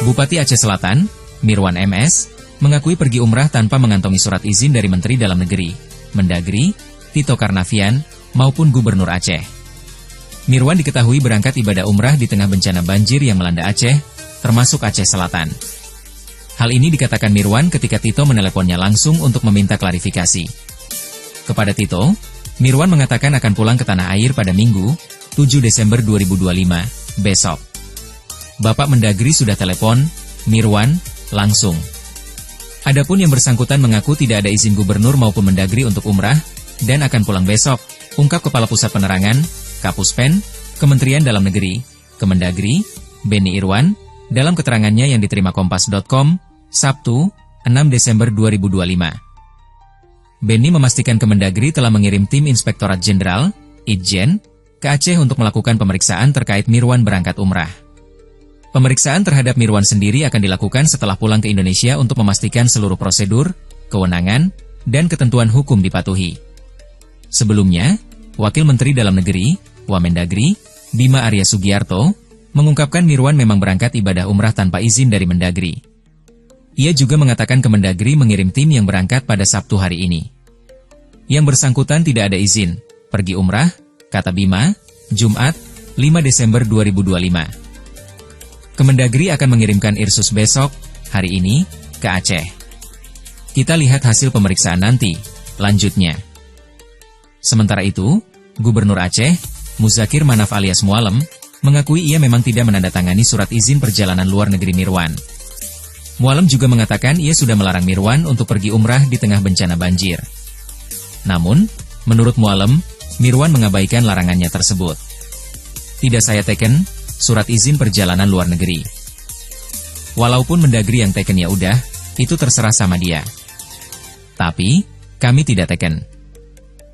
Bupati Aceh Selatan, Mirwan MS, mengakui pergi umrah tanpa mengantongi surat izin dari Menteri Dalam Negeri, Mendagri, Tito Karnavian, maupun Gubernur Aceh. Mirwan diketahui berangkat ibadah umrah di tengah bencana banjir yang melanda Aceh, termasuk Aceh Selatan. Hal ini dikatakan Mirwan ketika Tito meneleponnya langsung untuk meminta klarifikasi. Kepada Tito, Mirwan mengatakan akan pulang ke tanah air pada Minggu, 7 Desember 2025, besok. Bapak Mendagri sudah telepon Mirwan langsung. Adapun yang bersangkutan mengaku tidak ada izin gubernur maupun Mendagri untuk umrah, dan akan pulang besok, ungkap Kepala Pusat Penerangan, Kapuspen, Kementerian Dalam Negeri, Kemendagri, Beni Irwan, dalam keterangannya yang diterima Kompas.com, Sabtu, 6 Desember 2025. Beni memastikan Kemendagri telah mengirim tim Inspektorat Jenderal, Itjen, ke Aceh untuk melakukan pemeriksaan terkait Mirwan berangkat umrah. Pemeriksaan terhadap Mirwan sendiri akan dilakukan setelah pulang ke Indonesia untuk memastikan seluruh prosedur, kewenangan, dan ketentuan hukum dipatuhi. Sebelumnya, Wakil Menteri Dalam Negeri, Wamendagri, Bima Arya Sugiarto, mengungkapkan Mirwan memang berangkat ibadah umrah tanpa izin dari Mendagri. Ia juga mengatakan Kemendagri mengirim tim yang berangkat pada Sabtu hari ini. Yang bersangkutan tidak ada izin pergi umrah, kata Bima, Jumat, 5 Desember 2025. Kemendagri akan mengirimkan Irsus besok, hari ini, ke Aceh. Kita lihat hasil pemeriksaan nanti, lanjutnya. Sementara itu, Gubernur Aceh, Muzakir Manaf alias Mualem, mengakui ia memang tidak menandatangani surat izin perjalanan luar negeri Mirwan. Mualem juga mengatakan ia sudah melarang Mirwan untuk pergi umrah di tengah bencana banjir. Namun, menurut Mualem, Mirwan mengabaikan larangannya tersebut. Tidak saya teken surat izin perjalanan luar negeri. Walaupun Mendagri yang teken ya udah, itu terserah sama dia. Tapi, kami tidak teken.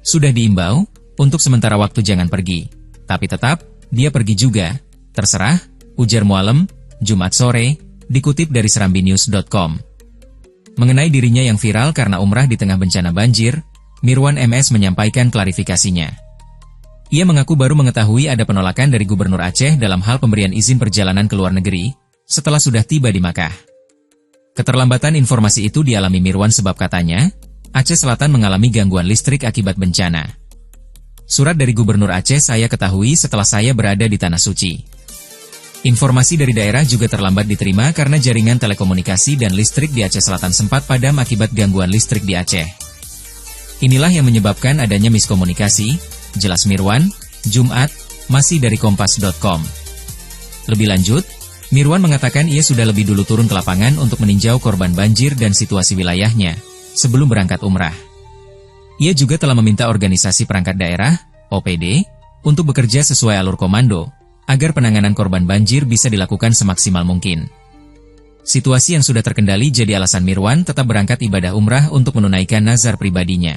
Sudah diimbau, untuk sementara waktu jangan pergi. Tapi tetap, dia pergi juga. Terserah, ujar Mualem, Jumat sore, dikutip dari serambinews.com. Mengenai dirinya yang viral karena umrah di tengah bencana banjir, Mirwan MS menyampaikan klarifikasinya. Ia mengaku baru mengetahui ada penolakan dari Gubernur Aceh dalam hal pemberian izin perjalanan ke luar negeri, setelah sudah tiba di Makkah. Keterlambatan informasi itu dialami Mirwan sebab katanya, Aceh Selatan mengalami gangguan listrik akibat bencana. Surat dari Gubernur Aceh saya ketahui setelah saya berada di Tanah Suci. Informasi dari daerah juga terlambat diterima karena jaringan telekomunikasi dan listrik di Aceh Selatan sempat padam akibat gangguan listrik di Aceh. Inilah yang menyebabkan adanya miskomunikasi, jelas Mirwan, Jumat, masih dari Kompas.com. Lebih lanjut, Mirwan mengatakan ia sudah lebih dulu turun ke lapangan untuk meninjau korban banjir dan situasi wilayahnya, sebelum berangkat umrah. Ia juga telah meminta organisasi perangkat daerah, OPD, untuk bekerja sesuai alur komando, agar penanganan korban banjir bisa dilakukan semaksimal mungkin. Situasi yang sudah terkendali jadi alasan Mirwan tetap berangkat ibadah umrah untuk menunaikan nazar pribadinya.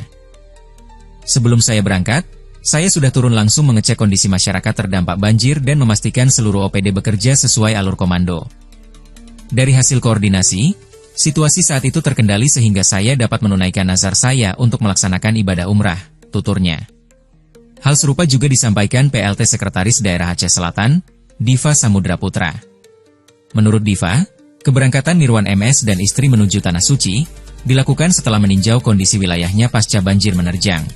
Sebelum saya berangkat, saya sudah turun langsung mengecek kondisi masyarakat terdampak banjir dan memastikan seluruh OPD bekerja sesuai alur komando. Dari hasil koordinasi, situasi saat itu terkendali sehingga saya dapat menunaikan nazar saya untuk melaksanakan ibadah umrah, tuturnya. Hal serupa juga disampaikan PLT Sekretaris Daerah Aceh Selatan, Diva Samudra Putra. Menurut Diva, keberangkatan Mirwan MS dan istri menuju Tanah Suci dilakukan setelah meninjau kondisi wilayahnya pasca banjir menerjang.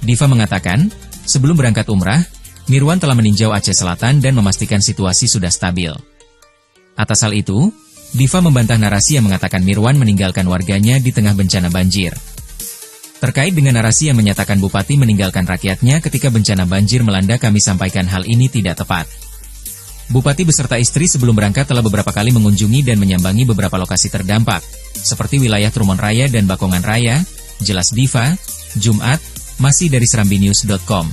Diva mengatakan, sebelum berangkat umrah, Mirwan telah meninjau Aceh Selatan dan memastikan situasi sudah stabil. Atas hal itu, Diva membantah narasi yang mengatakan Mirwan meninggalkan warganya di tengah bencana banjir. Terkait dengan narasi yang menyatakan Bupati meninggalkan rakyatnya ketika bencana banjir melanda, kami sampaikan hal ini tidak tepat. Bupati beserta istri sebelum berangkat telah beberapa kali mengunjungi dan menyambangi beberapa lokasi terdampak, seperti wilayah Trumon Raya dan Bakongan Raya, jelas Diva, Jumat, masih dari serambinews.com.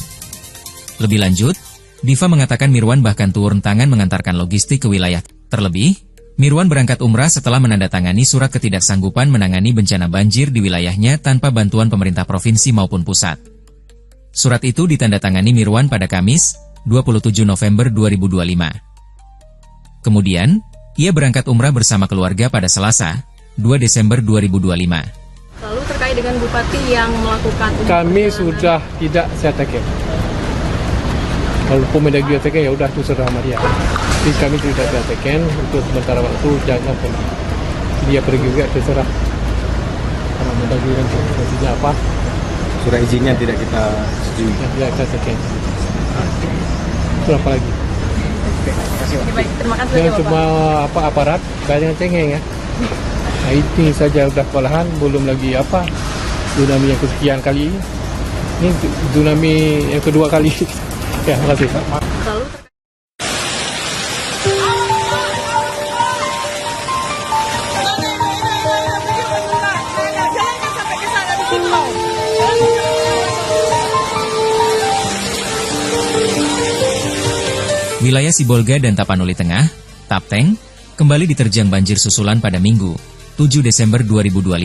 Lebih lanjut, Diva mengatakan Mirwan bahkan turun tangan mengantarkan logistik ke wilayah. Terlebih, Mirwan berangkat umrah setelah menandatangani surat ketidaksanggupan menangani bencana banjir di wilayahnya tanpa bantuan pemerintah provinsi maupun pusat. Surat itu ditandatangani Mirwan pada Kamis, 27 November 2025. Kemudian, ia berangkat umrah bersama keluarga pada Selasa, 2 Desember 2025. Lalu terkait dengan Bupati yang melakukan... Kami sudah tidak saya take. Walaupun Mendagri taken, ya udah itu serah sama dia. Tapi kami tidak taken untuk sementara waktu, jangan pergi. Dia pergi juga terserah. Karena Mendagri nanti nantinya apa? Surat izinnya tidak kita setujui. Tidak kita taken. Itu apa lagi? Baik, terima kasih Jangan Bapak. cuma aparat, banyak cengeng ya. Nah ini saja udah kewalahan, belum lagi tsunami yang kesekian kali ini. Ini tsunami yang kedua kali. Ya, terima kasih. Lalu Wilayah Sibolga dan Tapanuli Tengah, Tapteng, kembali diterjang banjir susulan pada Minggu, 7 Desember 2025.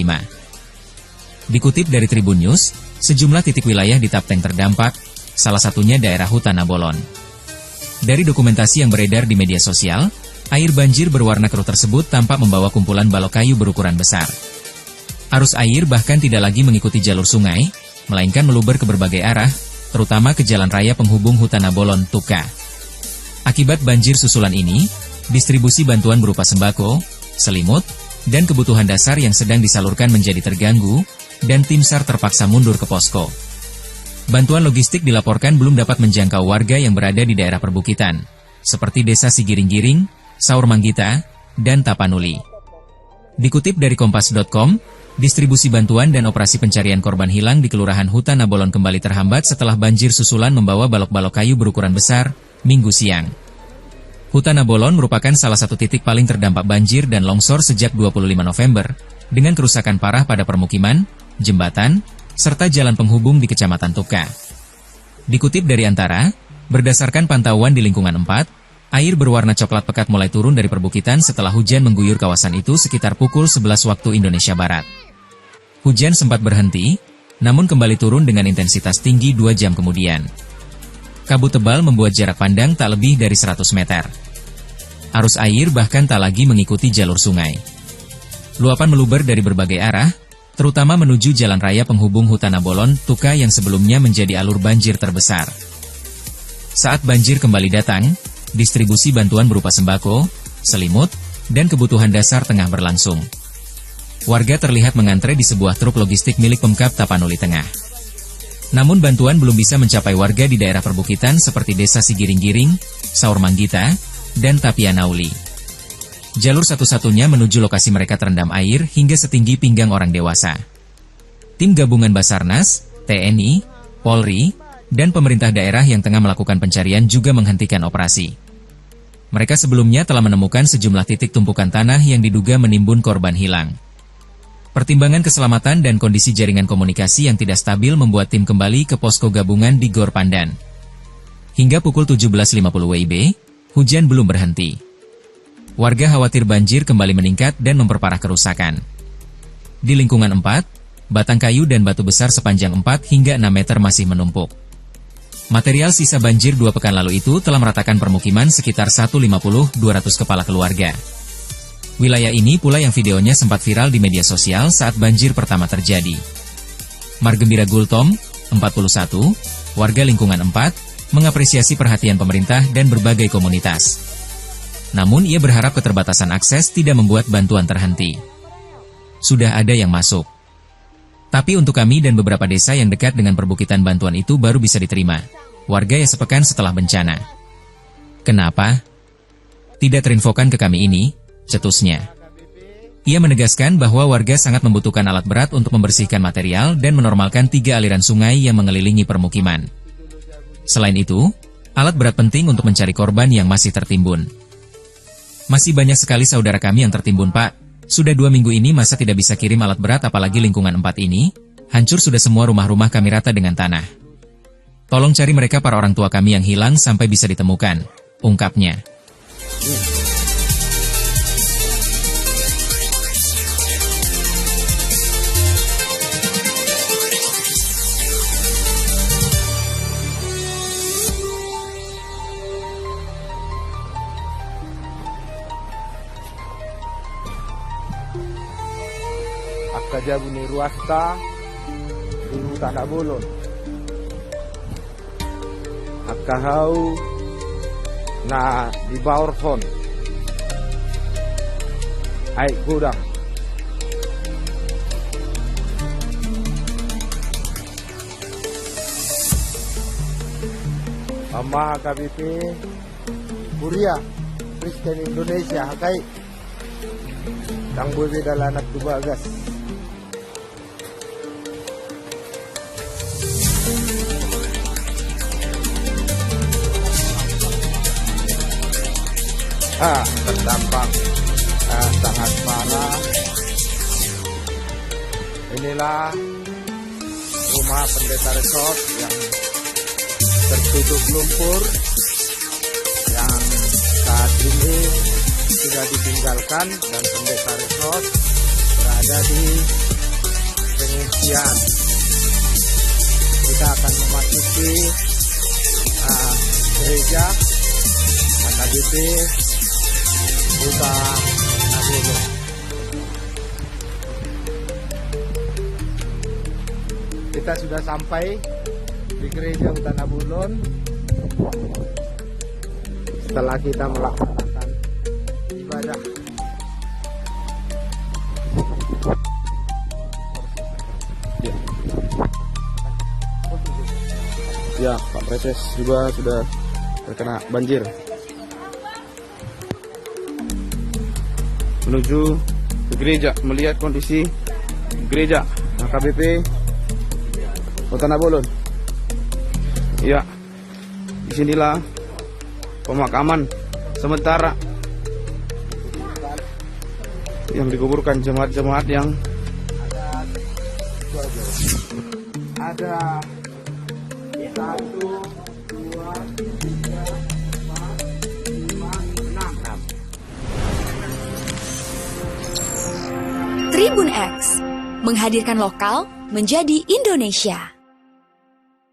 Dikutip dari Tribun News, sejumlah titik wilayah di Tapteng terdampak, salah satunya daerah Hutan Nabolon. Dari dokumentasi yang beredar di media sosial, air banjir berwarna keruh tersebut tampak membawa kumpulan balok kayu berukuran besar. Arus air bahkan tidak lagi mengikuti jalur sungai, melainkan meluber ke berbagai arah, terutama ke jalan raya penghubung Hutan Nabolon, Tuka. Akibat banjir susulan ini, distribusi bantuan berupa sembako, selimut, dan kebutuhan dasar yang sedang disalurkan menjadi terganggu, dan tim SAR terpaksa mundur ke posko. Bantuan logistik dilaporkan belum dapat menjangkau warga yang berada di daerah perbukitan, seperti Desa Sigiring-Giring, Saur Manggita, dan Tapanuli. Dikutip dari Kompas.com, distribusi bantuan dan operasi pencarian korban hilang di Kelurahan Hutan Nabolon kembali terhambat setelah banjir susulan membawa balok-balok kayu berukuran besar, Minggu siang. Hutan Nabolon merupakan salah satu titik paling terdampak banjir dan longsor sejak 25 November, dengan kerusakan parah pada permukiman, jembatan, serta jalan penghubung di Kecamatan Tuka. Dikutip dari Antara, berdasarkan pantauan di lingkungan 4, air berwarna coklat pekat mulai turun dari perbukitan setelah hujan mengguyur kawasan itu sekitar pukul 11 waktu Indonesia Barat. Hujan sempat berhenti, namun kembali turun dengan intensitas tinggi 2 jam kemudian. Kabut tebal membuat jarak pandang tak lebih dari 100 meter. Arus air bahkan tak lagi mengikuti jalur sungai. Luapan meluber dari berbagai arah, terutama menuju jalan raya penghubung Hutan Nabolon, Tuka yang sebelumnya menjadi alur banjir terbesar. Saat banjir kembali datang, distribusi bantuan berupa sembako, selimut, dan kebutuhan dasar tengah berlangsung. Warga terlihat mengantre di sebuah truk logistik milik Pemkab Tapanuli Tengah. Namun bantuan belum bisa mencapai warga di daerah perbukitan seperti Desa Sigiring-Giring, Saur Manggita, dan Tapianauli. Jalur satu-satunya menuju lokasi mereka terendam air hingga setinggi pinggang orang dewasa. Tim gabungan Basarnas, TNI, Polri, dan pemerintah daerah yang tengah melakukan pencarian juga menghentikan operasi. Mereka sebelumnya telah menemukan sejumlah titik tumpukan tanah yang diduga menimbun korban hilang. Pertimbangan keselamatan dan kondisi jaringan komunikasi yang tidak stabil membuat tim kembali ke posko gabungan di Gor Pandan. Hingga pukul 17.50 WIB, hujan belum berhenti. Warga khawatir banjir kembali meningkat dan memperparah kerusakan. Di lingkungan 4, batang kayu dan batu besar sepanjang 4 hingga 6 meter masih menumpuk. Material sisa banjir 2 pekan lalu itu telah meratakan permukiman sekitar 150-200 kepala keluarga. Wilayah ini pula yang videonya sempat viral di media sosial saat banjir pertama terjadi. Margembira Gultom, 41, warga lingkungan 4, mengapresiasi perhatian pemerintah dan berbagai komunitas. Namun ia berharap keterbatasan akses tidak membuat bantuan terhenti. Sudah ada yang masuk. Tapi untuk kami dan beberapa desa yang dekat dengan perbukitan bantuan itu baru bisa diterima. Warga yang sepekan setelah bencana. Kenapa? Tidak terinfokan ke kami ini, cetusnya. Ia menegaskan bahwa warga sangat membutuhkan alat berat untuk membersihkan material dan menormalkan 3 aliran sungai yang mengelilingi permukiman. Selain itu, alat berat penting untuk mencari korban yang masih tertimbun. Masih banyak sekali saudara kami yang tertimbun, Pak. Sudah 2 minggu ini masa tidak bisa kirim alat berat apalagi lingkungan 4 ini, hancur sudah semua rumah-rumah kami rata dengan tanah. Tolong cari mereka para orang tua kami yang hilang sampai bisa ditemukan, ungkapnya. Akajabu ni ruasta di Hutan Nabolon. kahau na di bawah phone ai gudang Ama KBP Kuria Kristen Indonesia hakai tang boleh dalam anak tubagas terdampak sangat parah. Inilah rumah pendeta resort yang tertutup lumpur yang saat ini sudah ditinggalkan dan pendeta resort berada di pengungsian. Kita akan memasuki gereja AKBP Huta Nabulun. Kita sudah sampai di gereja Huta Nabulun setelah kita melaksanakan ibadah. Ya, Pak Preses juga sudah terkena banjir. Menuju ke gereja, melihat kondisi gereja AKBP Huta Nabulun. Ya, disinilah pemakaman sementara yang dikuburkan jemaat-jemaat yang ada 1, 2, 3, 4, 5, 6. Tribun X menghadirkan lokal menjadi Indonesia.